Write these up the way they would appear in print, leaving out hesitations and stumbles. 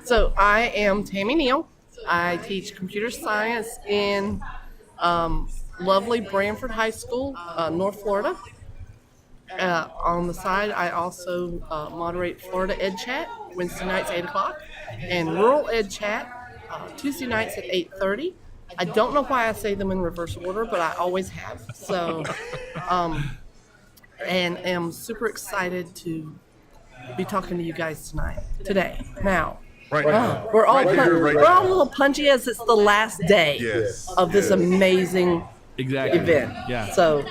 So I am Tammy Neil. I teach computer science in lovely Branford High School, North Florida. On the side, I also moderate Florida Ed Chat Wednesday nights 8 o'clock and Rural Ed Chat Tuesday nights at 8:30. I don't know why I say them in reverse order, but I always have. So, and am super excited to be talking to you guys today. Now, we're all we're all a little punchy as it's the last day of this amazing event. Yeah. So.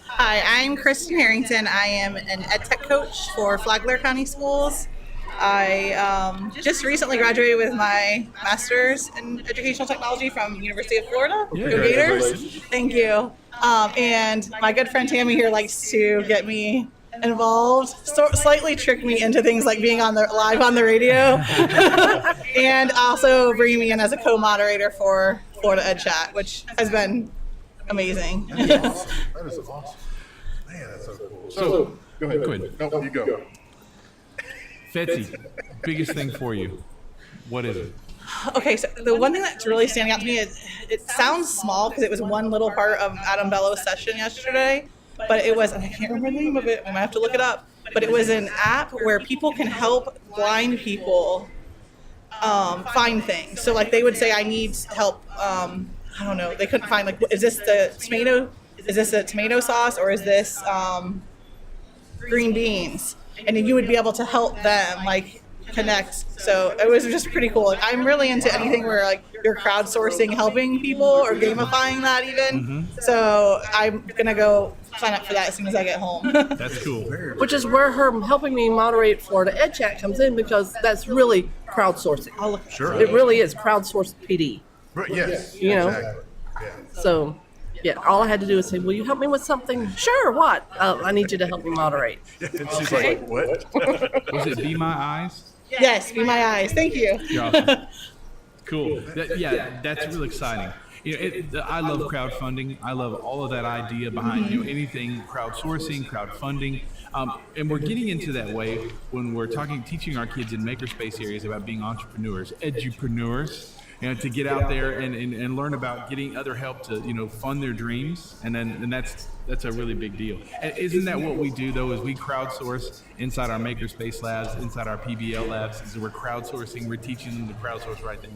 Hi, I'm Kristin Harrington. I am an EdTech coach for Flagler County Schools. I just recently graduated with my master's in educational technology from University of Florida. Go Gators! Thank you. And my good friend Tammy here likes to get me involved, slightly trick me into things like being live on the radio, and also bring me in as a co-moderator for Florida Ed Chat, which has been amazing. That is awesome. Man, that's so cool. So, go ahead. No, you go. FETC, biggest thing for you. What is it? Okay, so the one thing that's really standing out to me is it sounds small because it was one little part of Adam Bellows' session yesterday, but it was, and I can't remember the name of it, I might have to look it up, but it was an app where people can help blind people find things. So like they would say, I need help, I don't know, they couldn't find, like, is this a tomato sauce or is this green beans? And then you would be able to help them like connect. So it was just pretty cool. Like, I'm really into anything where like you're crowdsourcing, helping people or gamifying that even. Mm-hmm. So I'm gonna go sign up for that as soon as I get home. That's cool. Which is where her helping me moderate Florida Ed Chat comes in, because that's really crowdsourcing. Sure. It really is crowdsourced PD. Right, yes. You know? Exactly. Yeah. So, yeah, all I had to do is say, will you help me with something? Sure, what? I need you to help me moderate. And she's like, what? Was it Be My Eyes? Yes, Be My Eyes. Thank you. You're awesome. Cool. That's really exciting. You know, I love crowdfunding. I love all of that idea behind anything crowdsourcing, crowdfunding. And we're getting into that way when we're teaching our kids in makerspace areas about being entrepreneurs, edupreneurs. To get out there and learn about getting other help to, fund their dreams. And that's a really big deal. And isn't that what we do, though, is we crowdsource inside our makerspace labs, inside our PBL labs, is we're crowdsourcing, we're teaching them to crowdsource right then.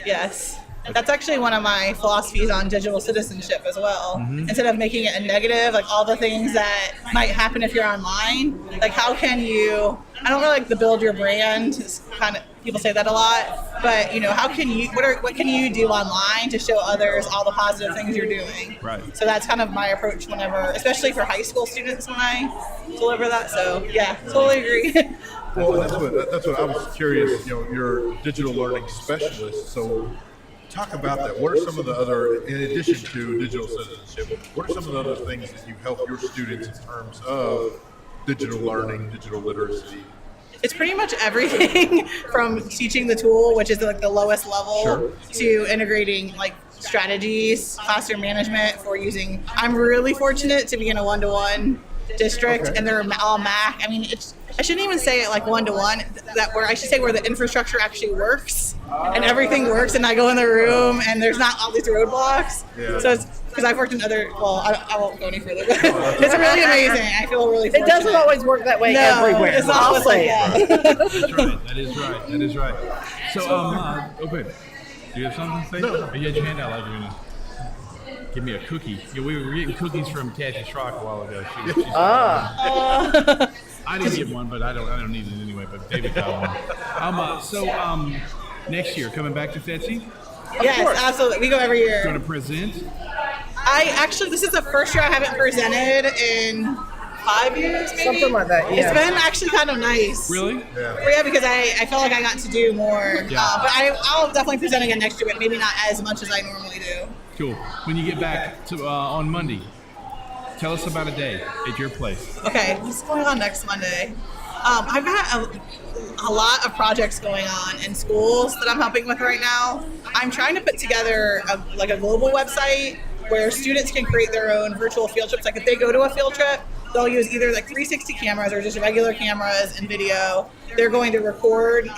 Yes. That's actually one of my philosophies on digital citizenship as well. Mm-hmm. Instead of making it a negative, like all the things that might happen if you're online, like how can you, I don't really like the build your brand, it's kind of, people say that a lot, but how can you, what can you do online to show others all the positive things you're doing? Right. So that's kind of my approach whenever, especially for high school students when I deliver that. So yeah, totally agree. Well, that's what I was curious, you're a digital learning specialist, so talk about that. What are some of the other, in addition to digital citizenship, what are some of the other things that you help your students in terms of digital learning, digital literacy? It's pretty much everything from teaching the tool, which is like the lowest level, to integrating like strategies, classroom management for using. I'm really fortunate to be in a one-to-one district, and they're all Mac. I mean, I shouldn't even say it like one-to-one, I should say where the infrastructure actually works and everything works, and I go in the room and there's not all these roadblocks. Yeah. So it's because I've worked in other, I won't go any further, but it's really amazing. I feel really fortunate. It doesn't always work that way everywhere. It's not always like that. That's right. That is right. So, okay. Do you have something to say? No. You had your hand out like you're going to give me a cookie. Yeah, we were getting cookies from Kathy Schrock a while ago. I didn't get one, but I don't need it anyway. But David got one. Next year, coming back to FETC? Yes, absolutely. We go every year. Going to present? This is the first year I haven't presented in 5 years, maybe? Something like that, yeah. It's been actually kind of nice. Really? Yeah, because I felt like I got to do more. Yeah. But I'll definitely present again next year, but maybe not as much as I normally do. Cool. When you get back to on Monday, tell us about a day at your place. Okay, what's going on next Monday? I've got a lot of projects going on in schools that I'm helping with right now. I'm trying to put together a global website where students can create their own virtual field trips. Like if they go to a field trip, they'll use either like 360 cameras or just regular cameras and video. They're going to record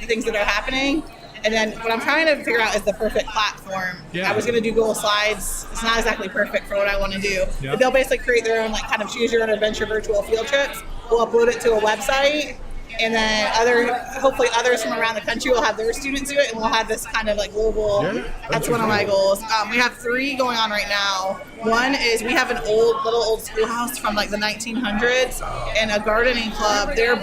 the things that are happening. And then what I'm trying to figure out is the perfect platform. Yeah. I was going to do Google Slides. It's not exactly perfect for what I want to do. Yeah. But they'll basically create their own like kind of choose your own adventure virtual field trips. We'll upload it to a website. And then hopefully others from around the country will have their students do it, and we'll have this kind of like global. Yeah, that's one of my goals. We have 3 going on right now. One is we have an old schoolhouse from like the 1900s, and a gardening club. They're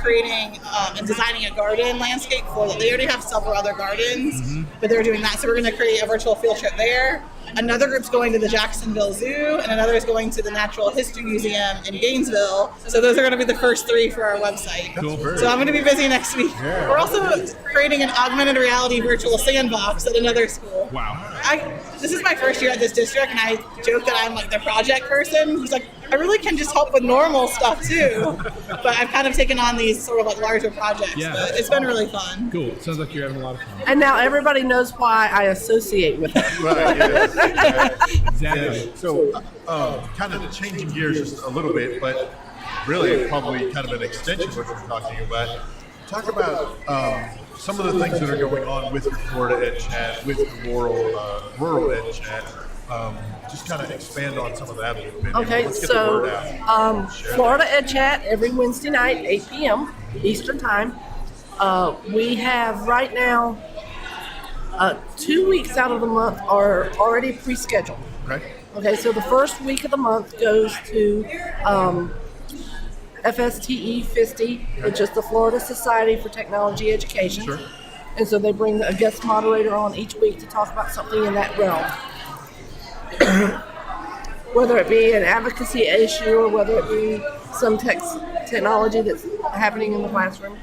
creating and designing a garden landscape for them. They already have several other gardens, but they're doing that. So we're going to create a virtual field trip there. Another group's going to the Jacksonville Zoo, and another is going to the Natural History Museum in Gainesville. So those are going to be the first 3 for our website. Cool. So I'm going to be busy next week. Yeah. We're also creating an augmented reality virtual sandbox at another school. Wow. This is my first year at this district, and I joke that I'm like the project person. He's like, I really can just help with normal stuff too. But I've kind of taken on these sort of like larger projects. Yeah. But it's been really fun. Cool. Sounds like you're having a lot of fun. And now everybody knows why I associate with it. Right, yes. Exactly. So, kind of changing gears just a little bit, but really probably kind of an extension of what you're talking about. Talk about some of the things that are going on with your Florida Ed Chat, with the rural Ed Chat. Just kind of expand on some of that a little bit. Okay, Let's get the word out. Florida Ed Chat every Wednesday night, 8 p.m. Eastern Time. We have right now 2 weeks out of the month are already pre-scheduled. Right? Okay, so the first week of the month goes to FETC2017, which is the Florida Society for Technology Education. Sure. And so they bring a guest moderator on each week to talk about something in that realm. Whether it be an advocacy issue or whether it be some technology that's happening in the classroom.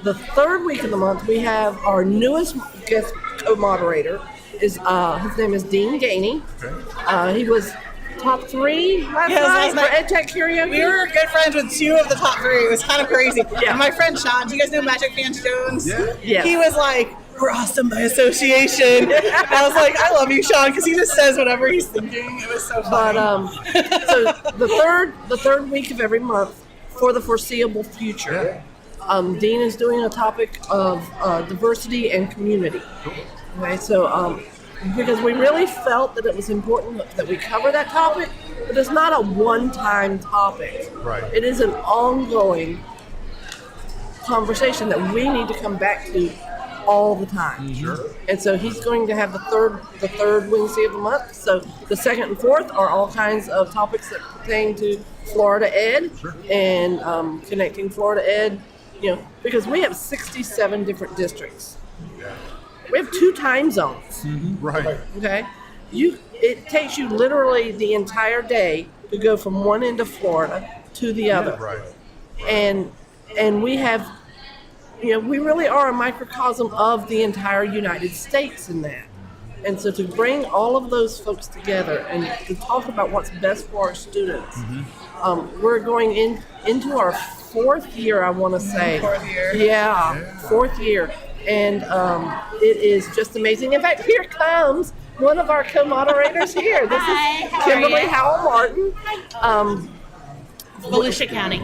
The third week of the month, we have our newest guest co-moderator. His name is Dean Gainey. Okay. He was top 3 last Yes, night for EdTech Karaoke. We were good friends with 2 of the top 3. It was kind of crazy. Yeah. And my friend Sean, do you guys know Magic Fans Jones? Yeah. Yes. He was like, we're awesome by association. And I was like, I love you, Sean, because he just says whatever he's thinking. It was so fun. But so the third week of every month for the foreseeable future, Dean is doing a topic of diversity and community. Okay, so because we really felt that it was important that we cover that topic, but it's not a one-time topic. Right. It is an ongoing conversation that we need to come back to all the time. Sure. And so he's going to have the third Wednesday of the month. So the second and fourth are all kinds of topics that pertain to Florida Ed and connecting Florida Ed, because we have 67 different districts. We have 2 time zones. Right. Okay, it takes you literally the entire day to go from one end of Florida to the other. Right. And we have, we really are a microcosm of the entire United States in that. And so to bring all of those folks together and to talk about what's best for our students, we're going into our 4th year, I want to say. 4th year. Yeah, 4th year. And it is just amazing. In fact, here comes one of our co-moderators here. This is Kimberly Howell Martin. Volusia County.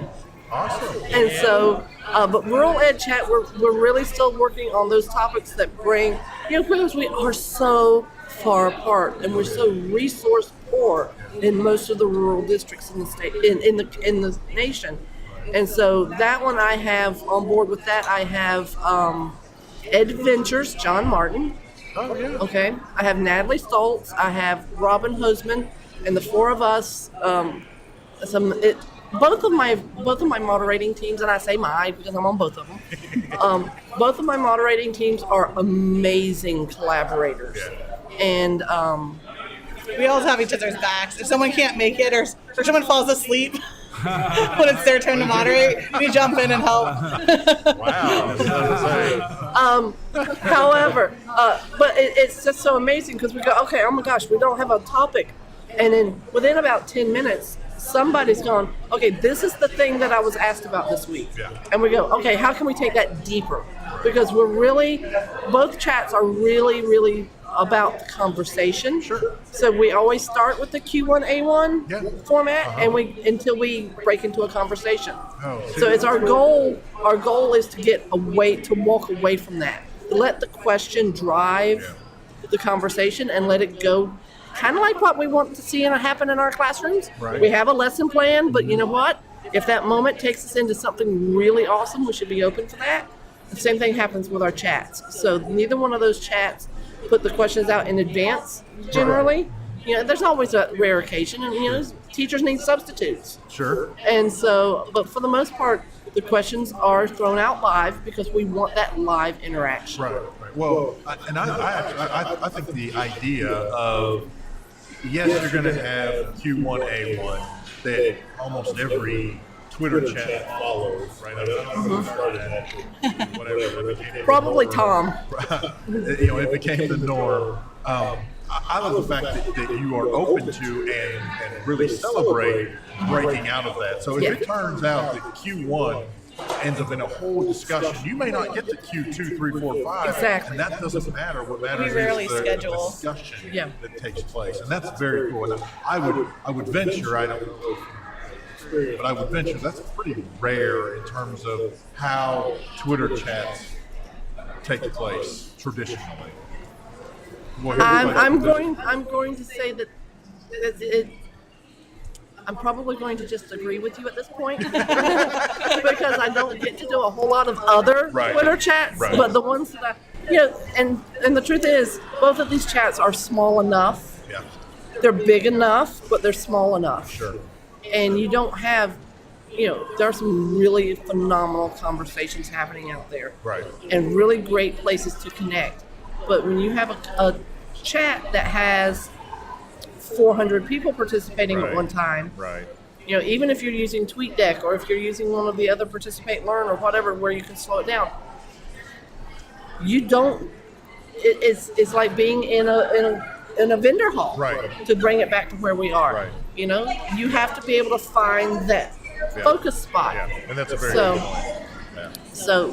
Awesome. And so, but Rural Ed Chat, we're really still working on those topics that bring, because we are so far apart and we're so resource poor in most of the rural districts in the state, in the nation. And so that one I have on board with that. I have Ed Ventures, John Martin. Oh, yeah. Okay. I have Natalie Stoltz. I have Robin Hosman, and the 4 of us. Both of my moderating teams, and I say my because I'm on both of them. Both of my moderating teams are amazing collaborators, and We always have each other's backs. If someone can't make it or someone falls asleep when it's their turn to moderate, we jump in and help. Wow. however, but it's just so amazing because we go, okay, oh my gosh, we don't have a topic, and then within about 10 minutes. Somebody's gone, okay, this is the thing that I was asked about this week. Yeah. And we go, okay, how can we take that deeper? Because both chats are really, really about the conversation. Sure. So we always start with the Q1A1 Yeah. format, and until we break into a conversation. Oh, So it's our goal. Our goal is to walk away from that. Let the question drive the conversation and let it go. Kind of like what we want to see happen in our classrooms. Right. We have a lesson plan, but you know what? If that moment takes us into something really awesome, we should be open for that. The same thing happens with our chats. So neither one of those chats put the questions out in advance, generally. There's always a rare occasion, and, teachers need substitutes. Sure. And so, but for the most part, the questions are thrown out live because we want that live interaction. Right. Well, I think the idea of, yes, you're going to have Q1A1 that almost every Twitter chat follows, right? I don't know who started that, whatever. Probably Tom. It became the norm. I love the fact that you are open to and really celebrate breaking out of that. So if it turns out that Q1 ends up in a whole discussion, you may not get to Q2, 3, 4, 5. Exactly. And that doesn't matter. What matters We rarely is the schedule. discussion Yeah. that takes place. And that's very cool. And I would venture, I don't know, but I would venture that's pretty rare in terms of how Twitter chats take place traditionally. I'm going to say that I'm probably going to just agree with you at this point because I don't get to do a whole lot of other Twitter chats, but the ones that and the truth is, both of these chats are small enough. Yeah. They're big enough, but they're small enough. Sure. And you don't have, there are some really phenomenal conversations happening out there. Right. And really great places to connect. But when you have a chat that has 400 people participating at one time, Right. Even if you're using TweetDeck or if you're using one of the other Participate Learn or whatever where you can slow it down, it's like being in a vendor hall, Right. to bring it back to where we are. Right. You have to be able to find that focus spot. Yeah. And that's a very So- good point. Yeah. So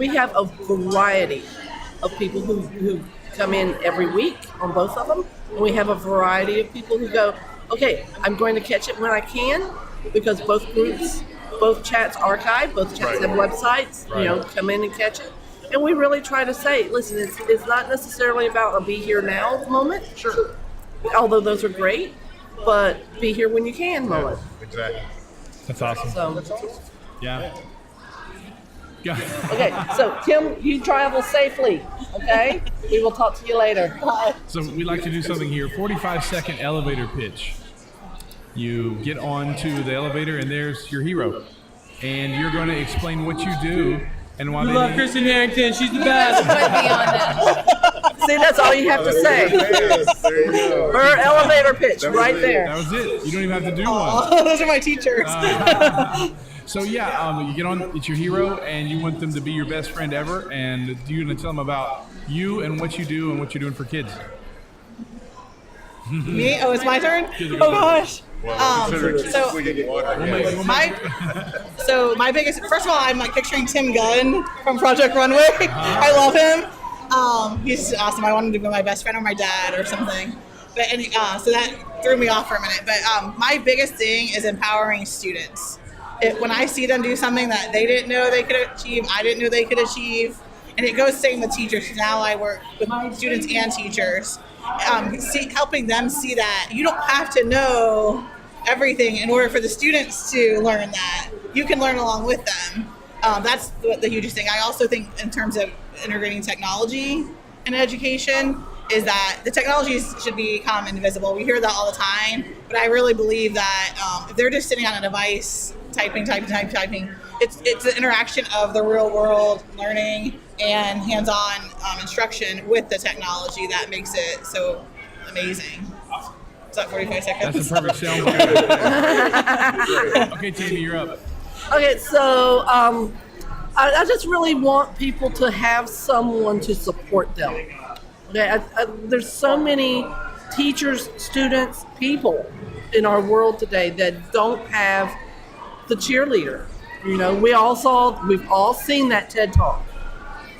we have a variety of people who come in every week on both of them. And we have a variety of people who go, okay, I'm going to catch it when I can, because both chats archive, both chats have websites, come in and catch it. And we really try to say, listen, it's not necessarily about a be here now moment. Sure. Although those are great, but be here when you can moment. Exactly. That's awesome. So, Yeah. okay, so Tim, you travel safely, okay? We will talk to you later. So we like to do something here, 45-second elevator pitch. You get onto the elevator and there's your hero. And you're going to explain what you do and why We love Kristin Harrington. She's the best. See, that's all you have to say. Yes, there you go. Her elevator pitch right That there. was it. You don't even have to do one. Those are my teachers. So yeah, you get on, it's your hero, and you want them to be your best friend ever, and you're going to tell them about you and what you do and what you're doing for kids. Me? Oh, it's my turn? Oh, gosh. Well, considering she's so- swigging water, yes. My biggest, first of all, I'm like picturing Tim Gunn from Project Runway. I love him. He's awesome. I wanted to be my best friend or my dad or something. But so that threw me off for a minute. But my biggest thing is empowering students. When I see them do something that they didn't know they could achieve, I didn't know they could achieve. And it goes same with teachers. Now I work with students and teachers, helping them see that you don't have to know everything in order for the students to learn that. You can learn along with them. That's the hugest thing. I also think in terms of integrating technology in education is that the technologies should become invisible. We hear that all the time, but I really believe that if they're just sitting on a device, typing, it's the interaction of the real world learning and hands-on instruction with the technology that makes it so amazing. Is that 45 seconds? That's a perfect sound. Okay, Tammy, you're up. Okay, so I just really want people to have someone to support them. Okay, there's so many teachers, students, people in our world today that don't have the cheerleader. We've all seen that TED Talk.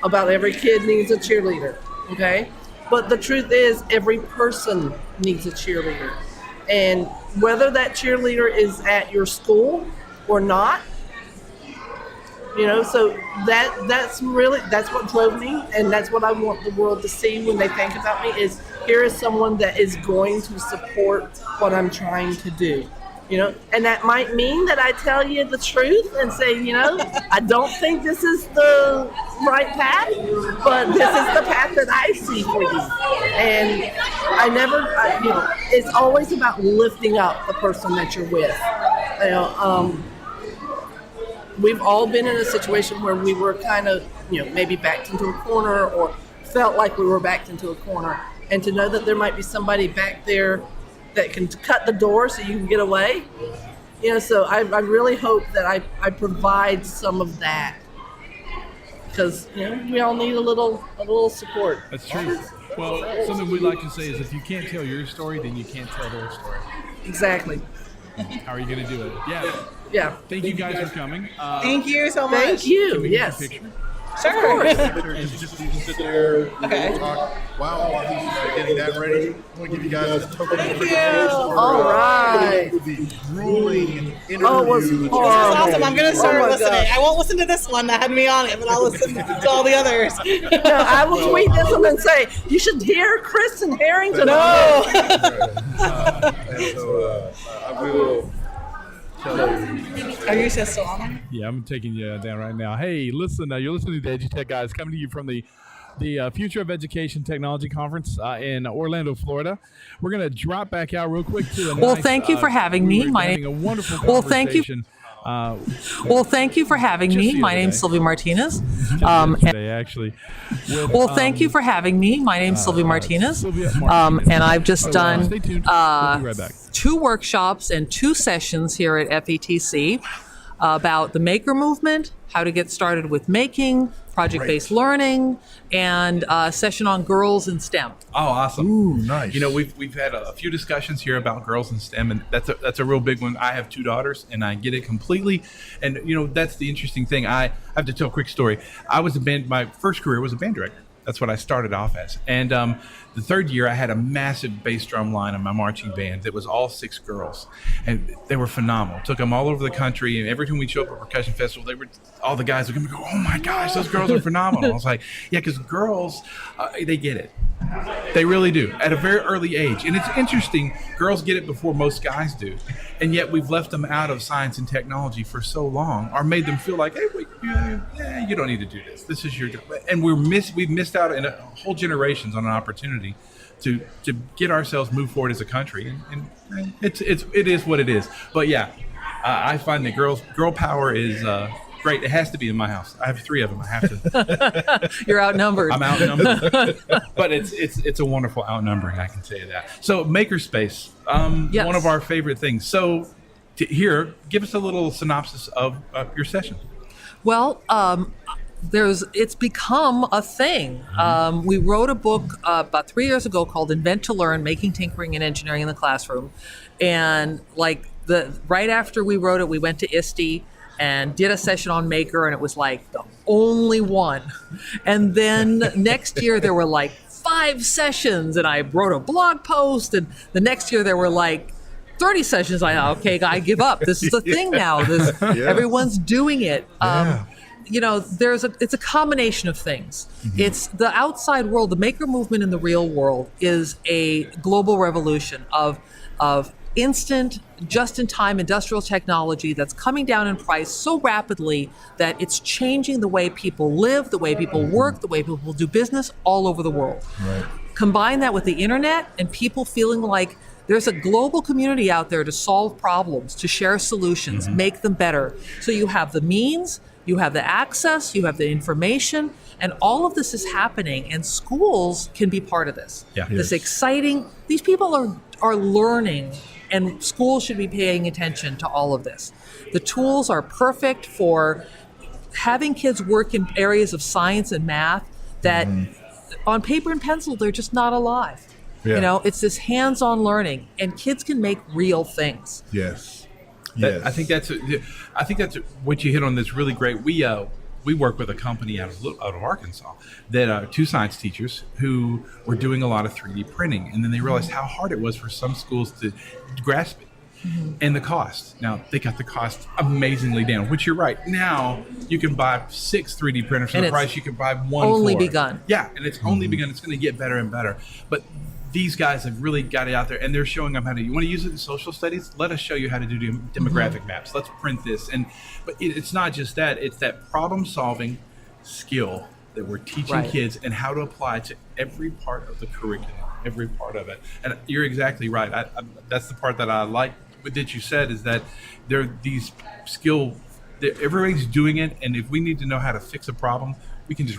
about every kid needs a cheerleader, okay? But the truth is, every person needs a cheerleader. And whether that cheerleader is at your school or not, so that's what drove me, and that's what I want the world to see when they think about me is here is someone that is going to support what I'm trying to do. And that might mean that I tell you the truth and say, I don't think this is the right path, but this is the path that I see for you. And it's always about lifting up the person that you're with. We've all been in a situation where we were kind of, maybe backed into a corner or felt like we were backed into a corner. And to know that there might be somebody back there that can cut the door so you can get away. So I really hope that I provide some of that. Because, we all need a little support. That's true. Well, something we like to say is if you can't tell your story, then you can't tell their story. Exactly. How are you going to do it? Yeah. Thank you guys for coming. Thank you so much. Thank you. Can we Yes. get a picture? Sure. Just sit there. Okay. Talk. While he's getting that ready, I'm going to give you guys a token. Thank you. All right. The grueling interview. Oh, it was This is horrible. awesome. I'm going to start Oh my listening. gosh. I won't listen to this one that had me on it, but I'll listen to all the others. No, I will tweet this one and say, you should hear Kristin Harrington. No. And so I will tell you. Are you still on there? Yeah, I'm taking you down right now. Hey, listen, you're listening to the EduTech Guys coming to you from the Future of Education Technology Conference in Orlando, Florida. We're going to drop back out real quick to a Well, nice, thank you for having me. we were My having name- a wonderful Well, thank you. conversation. Well, thank you for having Just me. the My other name's day. Sylvia Martinez. Yesterday, actually. With, Well, thank you for having me. My name's Sylvia Martinez. Sylvia Martinez. And I've just done Stay tuned. We'll be right back. 2 workshops and 2 sessions here at FETC about the maker movement, how to get started with making, project-based learning, and a session on girls in STEM. Oh, awesome. Ooh, nice. We've had a few discussions here about girls in STEM, and that's a real big one. I have 2 daughters, and I get it completely. And that's the interesting thing. I have to tell a quick story. My first career was a band director. That's what I started off as. And the third year, I had a massive bass drum line in my marching band that was all 6 girls, and they were phenomenal. Took them all over the country, and every time we showed up at a percussion festival, all the guys would come and go, "Oh my gosh, those girls are phenomenal!" I was like, "Yeah, because girls, they get it. They really do at a very early age." And it's interesting, girls get it before most guys do, and yet we've left them out of science and technology for so long, or made them feel like, "Hey, wait, you don't need to do this. This is your job." And we've missed out in whole generations on an opportunity to get ourselves moved forward as a country, and it is what it is. But yeah, I find that girl power is great. It has to be in my house. I have 3 of them. I have to. You're outnumbered. I'm outnumbered, but it's a wonderful outnumbering. I can tell you that. So makerspace, Yes. one of our favorite things. So here, give us a little synopsis of your session. Well, it's become a thing. We wrote a book about 3 years ago called Invent to Learn, Making Tinkering and Engineering in the Classroom. And right after we wrote it, we went to ISTE and did a session on Maker, and it was like the only one. And then next year there were like 5 sessions, and I wrote a blog post, and the next year there were like 30 sessions. I give up. This is the thing now. Everyone's doing it. It's a combination of things. Mm-hmm. It's the outside world. The maker movement in the real world is a global revolution of instant, just-in-time industrial technology that's coming down in price so rapidly that it's changing the way people live, the way people work, the way people do business all over the world. Right. Combine that with the internet and people feeling like there's a global community out there to solve problems, to share solutions, make them better. So you have the means, you have the access, you have the information, and all of this is happening, and schools can be part of this. Yeah. This exciting, these people are learning, and schools should be paying attention to all of this. The tools are perfect for having kids work in areas of science and math that on paper and pencil, they're just not alive. Yeah. It's this hands-on learning, and kids can make real things. Yes. I think that's what you hit on. That's really great. we work with a company out of Arkansas that two science teachers who were doing a lot of 3D printing, and then they realized how hard it was for some schools to grasp it. And the cost. Now, they got the cost amazingly down, which you're right. Now, you can buy 6 3D printers for And the it's price you can buy one only for. begun. Yeah, and it's only begun. It's going to get better and better. But these guys have really got it out there, and they're showing them how to. You want to use it in social studies? Let us show you how to do demographic maps. Let's print this. But it's not just that. It's that problem-solving skill that we're teaching Right. kids and how to apply to every part of the curriculum, every part of it. And you're exactly right. That's the part that I like. That you said is that there are these everybody's doing it, and if we need to know how to fix a problem, we can just